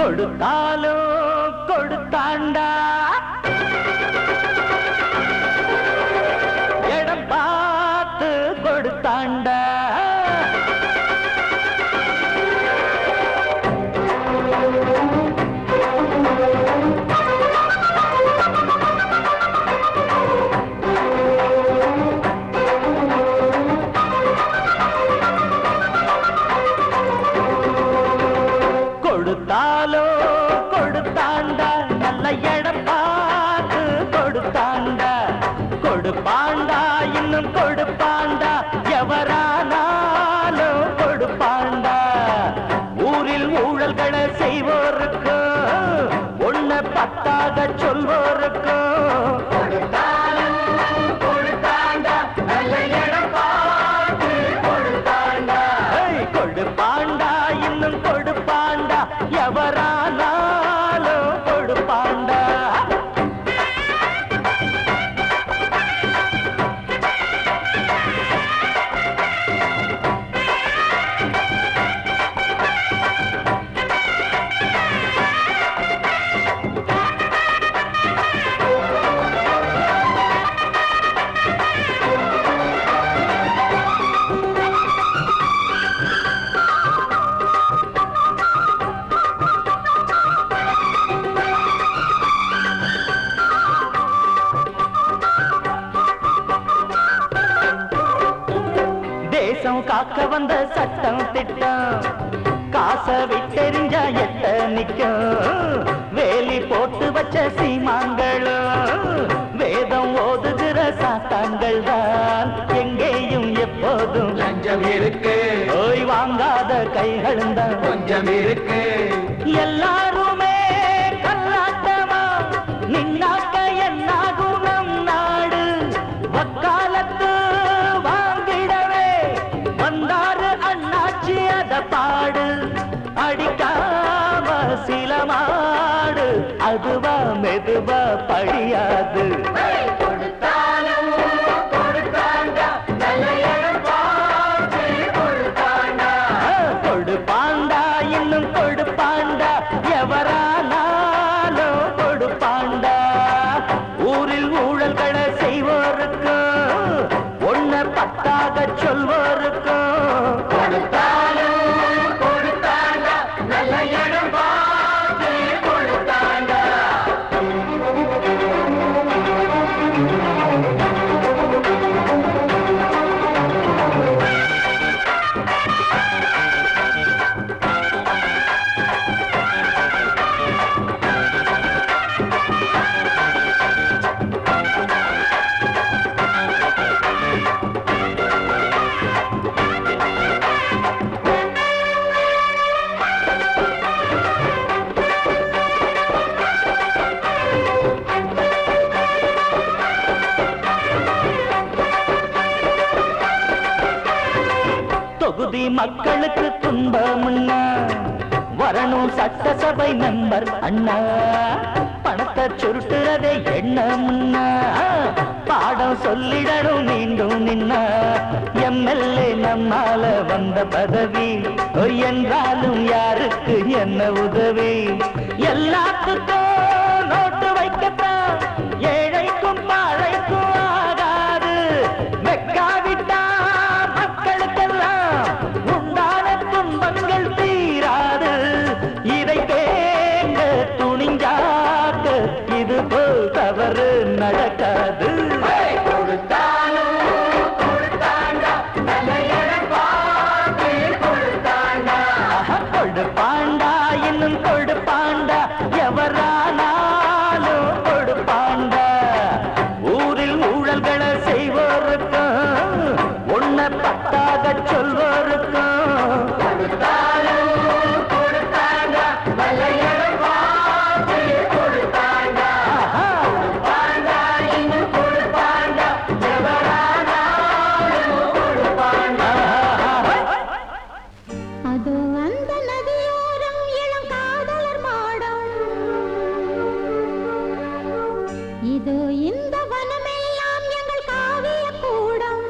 கொடுத்தாலும் கொடுத்தாண்டா இடம் பார்த்து கொடுத்தாண்டா கொடுத்தாலோ கொடுத்தாண்டா நல்ல இடம் பார்த்து கொடுத்தாண்டா கொடுப்பாண்டா இன்னும் கொடுப்பாண்டா எவரானாலும் கொடுப்பாண்டா ஊரில் ஊழல்களை செய்வோருக்கு ஒன்ன பத்தாக சொல்வோருக்கு கொடுப்பாண்டா இன்னும் கொடுப்பாண்டா எவரானாலும் கொடுப்பாண்டா தேசம் காக்க வந்த சட்டம் திட்டம் காசை விட்டெறிஞ்சா எட்ட நிக்கும் வேலி போட்டு வச்ச சீமான்களும் வேதம் ஓதுகிற சாத்தான்கள் தான் எங்கேயும் எப்போதும் லஞ்சம் இருக்கு ஓய் வாங்காத கைகளும் தான் கொஞ்சம் இருக்கு எல்லாருமே கல்லாட்டமா நின்னாக்க என்னாகும் நம் நாடு வக்காலத்து வந்தாரு அண்ணாச்சி அத பாடு அடிக்காம சில மாடு அதுவா மெதுவா பழியாது கொடுத்தாலும் கொடுத்தாண்டா நல்ல இடம் பார்த்து கொடுத்தாண்டா கொடுப்பாண்டா இன்னும் கொடுப்பாண்டா எவரானாலும் கொடுப்பாண்டா ஊரில் ஊழல்களை செய்வோருக்கு ஒன்ன பத்தாக சொல்வோருக்கு கொடுத்தாலும் கொடுத்தாண்டா நல்ல இடம் பார்த்து கொடுத்தாண்டா தொகுதி மக்களுக்கு துன்பம்னா வரணும் சட்டசபை மெம்பர் அண்ணா பணத்தை சுருட்டுறதே எண்ணம்னா பாடம் சொல்லிடணும் மீண்டும் நின்னா எம்எல்ஏ நம்மால வந்த பதவி என்றாலும் யாருக்கு என்ன உதவி எல்லாத்துக்கும் நோட்டு வைக்கத்தான் ஏழைக்கும் பாழைக்கும் ஆகாது வெக்காவிட்டா மக்களுக்கெல்லாம் உண்டான துன்பங்கள் தீராது இதை கேட்க துணிஞ்சாக்க இது போல் தவறு நடக்காது கொடுத்தாலும் கொடுத்தாண்டா நல்ல இடம் பார்த்து கொடுத்தாண்டா கொடுப்பாண்டா இன்னும் கொடுப்பாண்டா எவரானாலும் கொடுப்பாண்டா ஊரில் ஊழல்களை செய்வோருக்கும் ஒன்ன பத்தாக சொல்வோருக்கும் கொடுத்தாலும் கொடுத்தாண்டா நல்ல இடம் பார்த்து கொடுத்தாண்டா கொடுப்பாண்டா இன்னும் கொடுப்பாண்டா எவரானாலும் கொடுப்பாண்டா அதோ அந்த நதியோரம் இளம் காதலர் மாடம் இதோ இந்த வனமெல்லாம் எங்கள் காவிய கூடம்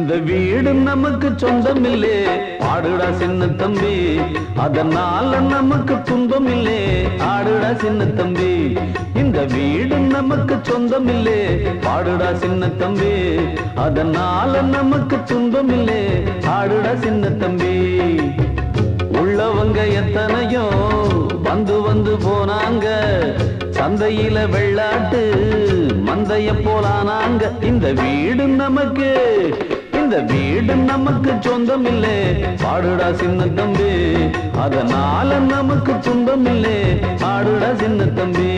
இந்த வீடு நமக்கு சொந்தமில்லே ஆடுடா சின்ன தம்பி, அதனால நமக்கு துன்பமில்லே ஆடுடா சின்ன தம்பி. இந்த வீடு நமக்கு சொந்தமில்லே ஆடுடா சின்ன தம்பி, அதனால நமக்கு துன்பமில்லே ஆடுடா சின்ன தம்பி. உள்ளவங்க எத்தனையோ வந்து வந்து போனாங்க, சந்தையில வெள்ளாட்டு மந்தைய போலானாங்க. இந்த வீடு நமக்கு, இந்த வீடு நமக்கு சொந்தமில்லே பாடுடா சின்ன தம்பி, அதனால நமக்கு துன்பமில்லே பாடுடா சின்ன தம்பி.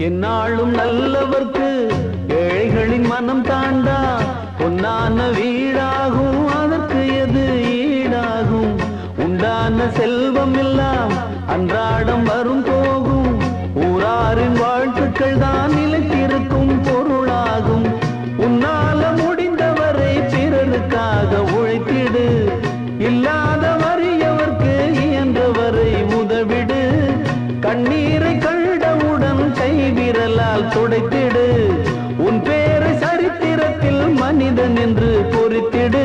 என்னாலும் நல்லவர்க்கு ஏழைகளின் மனம் தாண்டா, பொன்னான வீடாகும் அதற்கு எது ஈடாகும். உண்டான செல்வம் எல்லாம் அன்றாடம் வரும் போகும், ஊராரின் வாழ்த்துக்கள் தான் நிலைத்திருக்கும் பொருளாகும். உன்னால முடிந்தவரை பிறருக்காக உழைத்திடு, இல்லாத வறியவர்க்கு இயன்றவரை உதவிடு. கண்ணீரை கண்டவுடன் கைவிரலால் துடைத்திடு, உன் பேரை சரித்திரத்தில் மனிதன் என்று பொறித்திடு.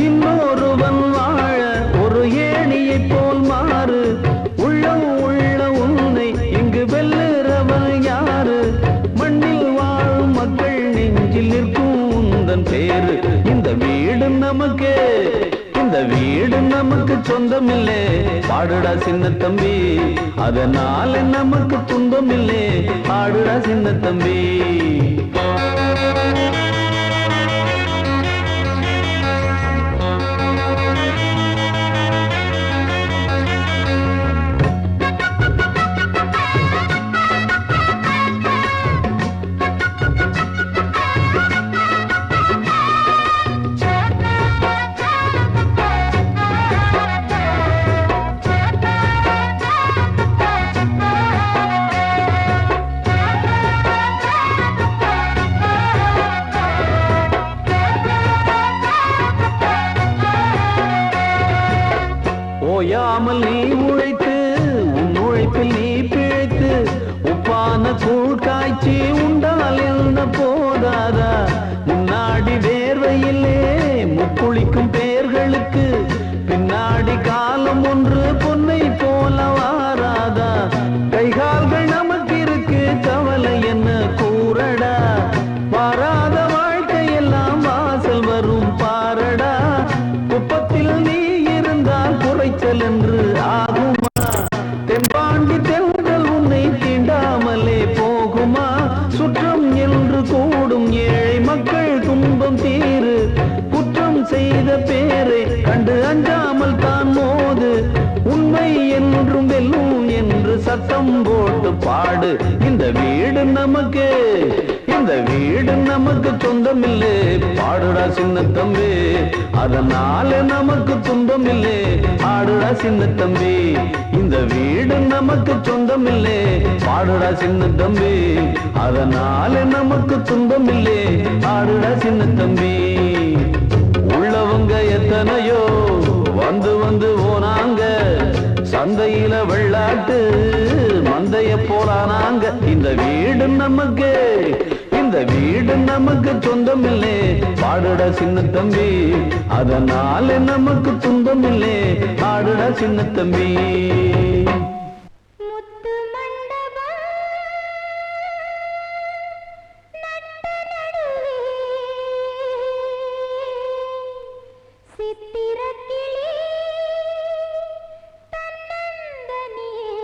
இன்னொருவன் வாழ ஒரு ஏணியை போல் மாறு, உள்ளம் உள்ள உன்னை இங்கு வெல்லுறவன் யாரு? மண்ணில் வாழும் மக்கள் நெஞ்சில் நிற்கும் உந்தன் பேரு. இந்த வீடு நமக்கு, இந்த வீடு நமக்கு சொந்தமில்லே பாடுடா சின்ன தம்பி, அதனால நமக்கு துன்பமில்லே பாடுடா சின்ன தம்பி. ஓயாமல் நீ உழைத்து உன் உழைப்பில் நீ பிழைத்து, உப்பான கூழ் காய்ச்சி உண்டால் என்ன போதாதா? முன்னாடி வேர்வையிலே முக்குளிக்கும் பேர்களுக்கு பின்னாடி காலம் ஒன்று பொன்னை போல வாராதா? கைகால்கள் நமக்கு இருக்கு கவலை என்ன கூறடா? வாராத வாழ்க்கையெல்லாம் வாசல் வரும் பாரடா. குப்பத்தில் நீ இருந்தால் குறைச்சல் என்று ஆகுமா? தென்பாண்டி தென்றல் உன்னை தீண்டாமலே போகுமா? சுற்றம் என்று கூடும் ஏழை மக்கள் துன்பம் தீரு, குற்றம் செய்த பேரை கண்டு அஞ்சாமல் தான் மோது. உண்மை என்றும் வெல்லும் என்று சத்தம் போட்டு பாடு. இந்த வீடு நமக்கு, இந்த வீடு நமக்கு சொந்தமில்லே பாடுடா சின்ன தம்பி, அதனால நமக்கு துன்பமில்லே பாடுடா சின்ன தம்பி. இந்த வீடு நமக்கு சொந்தமில்லே பாடுடா சின்ன தம்பி, அதனால நமக்கு துன்பமில்லே பாடுடா சின்ன தம்பி. உள்ளவங்க எத்தனையோ வந்து வந்து போனாங்க, சந்தையில வெள்ளாட்டு மந்தைய போலானாங்க. இந்த வீடு நமக்கு, இந்த வீடு நமக்கு சொந்தமில்லே பாடுடா சின்ன தம்பி, அதனால நமக்கு துன்பமில்லே பாடுடா சின்ன தம்பி. முத்து மண்டபம் நட்ட நடுவே சித்திரக்கிளி தன்னந்தனியே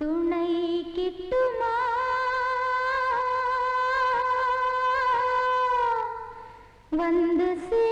துணை கிட்டுமா? வந்து சேருமா?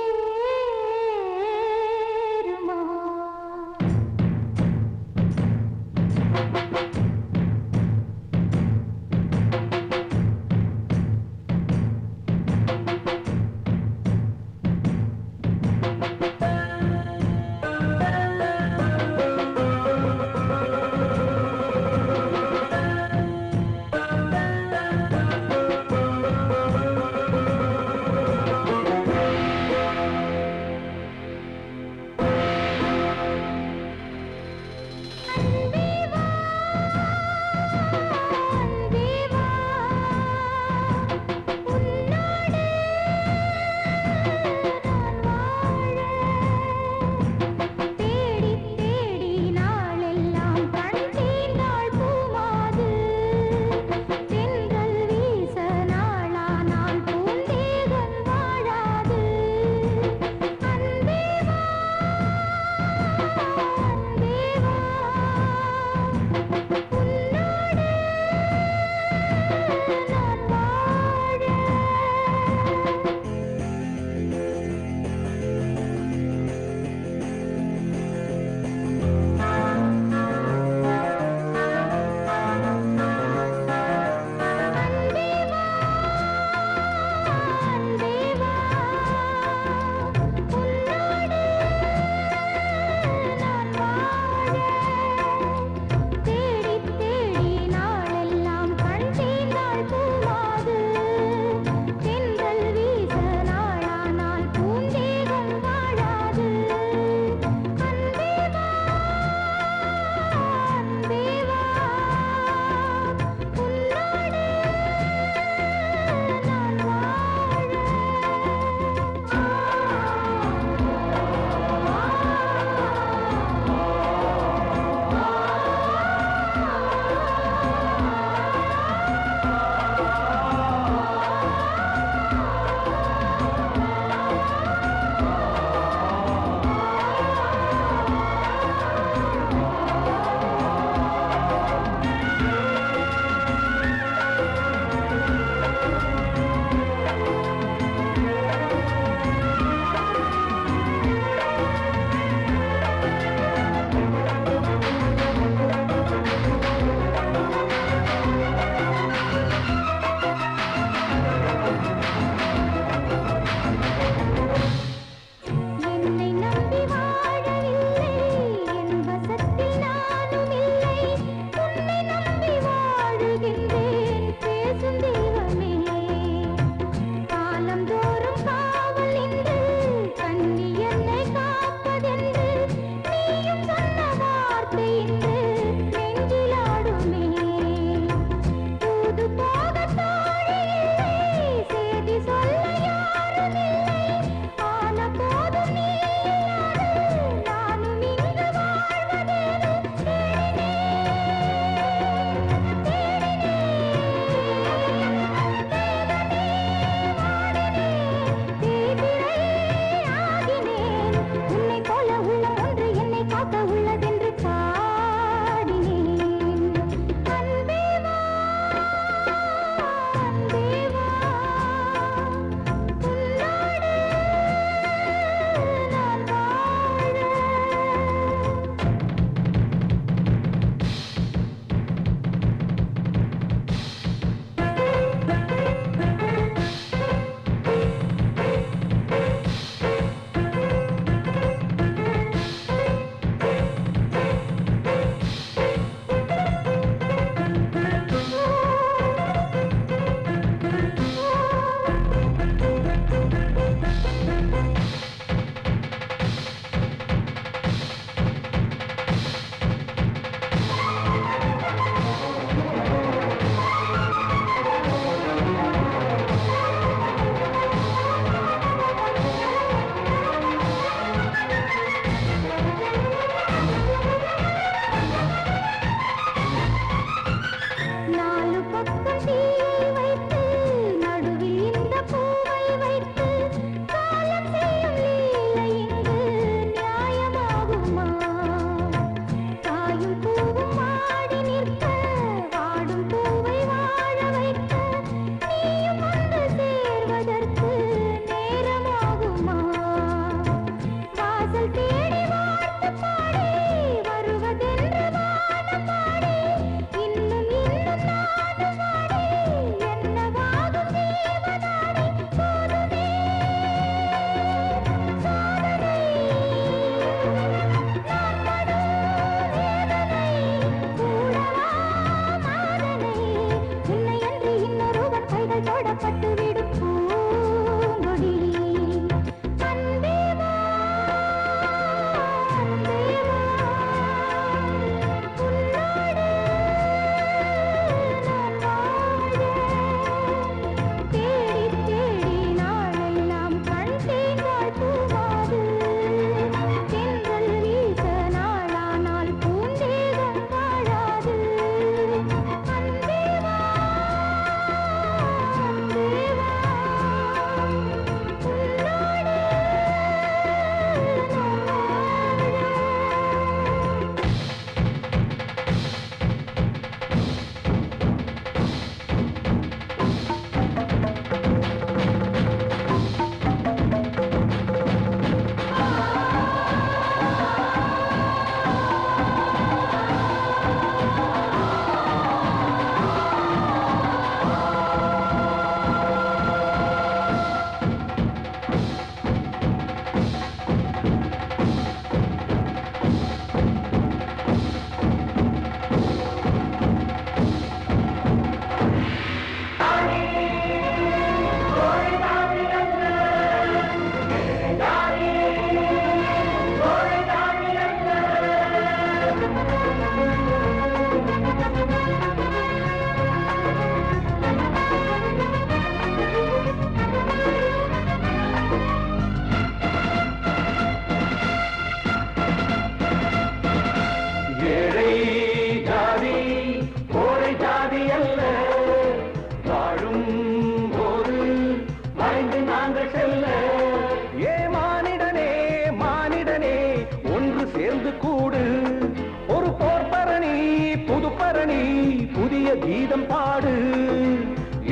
புதிய கீதம் பாடு.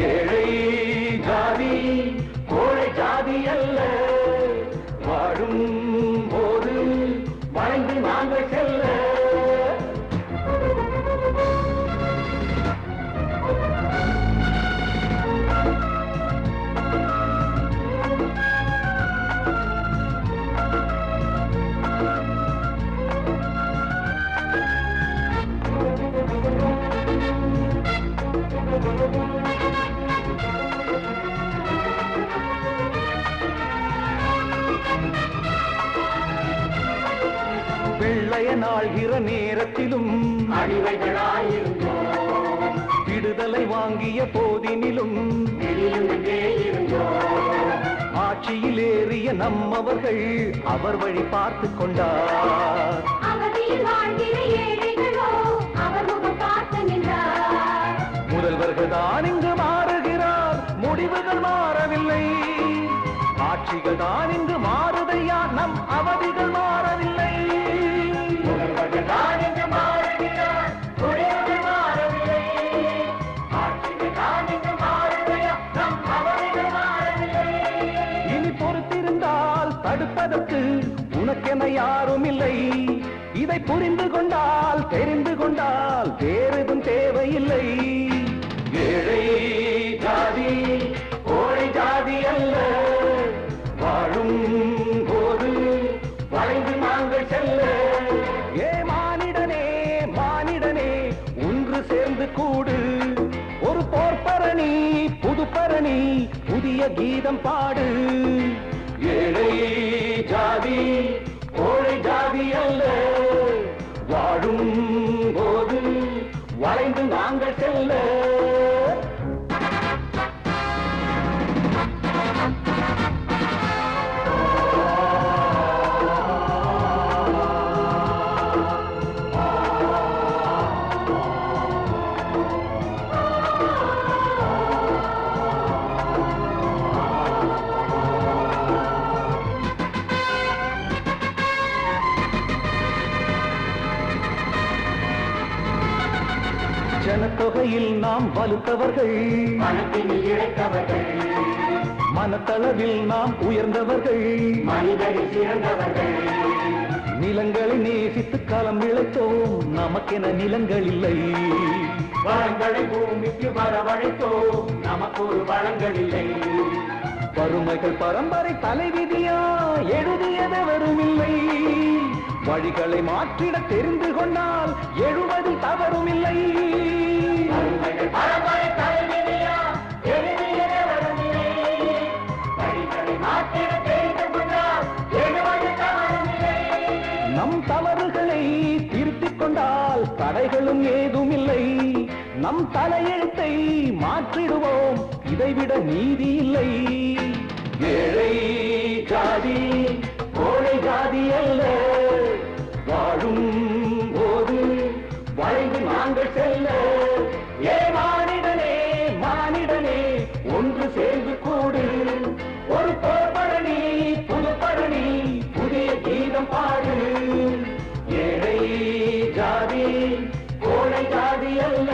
ஏழை ஜாதி கோழை ஜாதி அல்ல, வாழும் போது வளைந்து நாங்கள் செல்ல. வெள்ளையனாழ்கிற நேரத்திலும் அடிமைகளாயிருந்தோம், விடுதலை வாங்கிய போதினிலும் வெளியிலே இருந்தோம். ஆட்சியில் ஏறிய நம்மவர்கள் அவர் வழி பார்த்து கொண்டார். அவதியில் வாழ்கிற ஏழைகளோ அவர் முகம் பார்த்து நின்றார். முதல்வர்கள் தான் இங்கு மாறுகிறார், முடிவுகள் மாறவில்லை. ஆட்சிகள் தான் இங்கு மாறுதையா, நம் அவதிகள் மாறவில்லை. முதல்வர்கள் தான் இங்கு மாறுகிறார், முடிவுகள் மாறவில்லை. ஆட்சிகள் தான் இங்கு மாறுதையா, நம் அவதிகள் மாறவில்லை. இனி பொறுத்திருந்தால் தடுப்பதற்கு உனக்கென யாரும் இல்லை. இதை புரிந்து கொண்டால் தெரிந்து கொண்டால் வேறெதும் தேவையில்லை. ஏழை ஜாதி கோழை ஜாதி அல்ல, வாழும் போது வளைந்து நாங்கள் செல்ல. ஏ மானிடனே மானிடனே ஒன்று சேர்ந்து கூடு, ஒரு போர்ப்பரணி புதுப்பரணி புதிய கீதம் பாடு. ஏழை ஜாதி கோழை ஜாதி அல்ல, வாழும் போது வளைந்து நாங்கள் செல்ல. ஜனத்தொகையில் நாம் வலுத்தவர்கள், மனத்தினில் இழைத்தவர்கள், மனத்தளவில் நாம் உயர்ந்தவர்கள், மனிதரில் சிறந்தவர்கள். நிலங்களை நேசித்து களம் விளைத்தோம், நமக்கென நிலங்கள் இல்லை. வளங்களை பூமிக்கு வரவழைத்தோம், நமக்கு ஒரு வளங்கள் இல்லை. வறுமைகள் பரம்பரை தலைவிதியா எழுதியதவரும் இல்லை. வழிகளை மாற்றிட தெரிந்து கொண்டால் எழுவதில் தவறும் இல்லை. வறுமைகள் பரம்பரை தலைவிதியா, எழுதியதே வரவில்லை. வழிகளை மாற்றிட தெரிந்து கொண்டால் எழுவது தவறுமில்லை. நம் தவறுகளை திருத்திக் கொண்டால் தடைகளும் ஏதும் இல்லை. நம் தலையெழுத்தை மாற்றிடுவோம், இதைவிட நீதி இல்லை. ஏழை ஜாதி கோழை ஜாதி அல்ல, வாழும் போது வளைந்து நாங்கள் செல்ல. ஏ மானிடனே மானிடனே ஒன்று சேர்ந்து கூடு, ஒரு போர்ப்பரணி புதுப்பரணி புதிய கீதம் பாடு. ஏழை ஜாதி கோழை ஜாதி அல்ல,